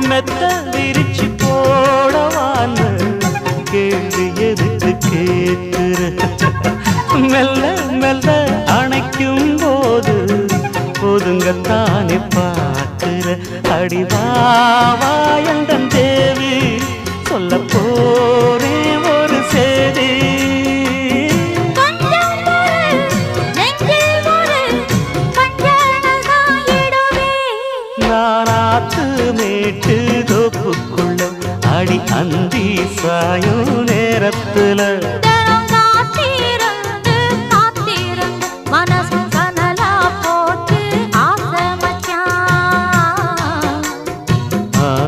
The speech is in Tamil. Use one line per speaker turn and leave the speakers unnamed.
மெத்த விரிச்சு போடவான்னு கேள்வி எதுக்கு கேட்கிற மெல்ல மெல்ல அணைக்கும் போது ஒதுங்கத்தானே பார்க்கிற அடிவாவாயந்தன் தேவி சொல்ல போரே ஒரு சேதி நானாத்து மேட்டு தோப்புக்குள்ள அடி அந்தி சாயும் நேரத்துல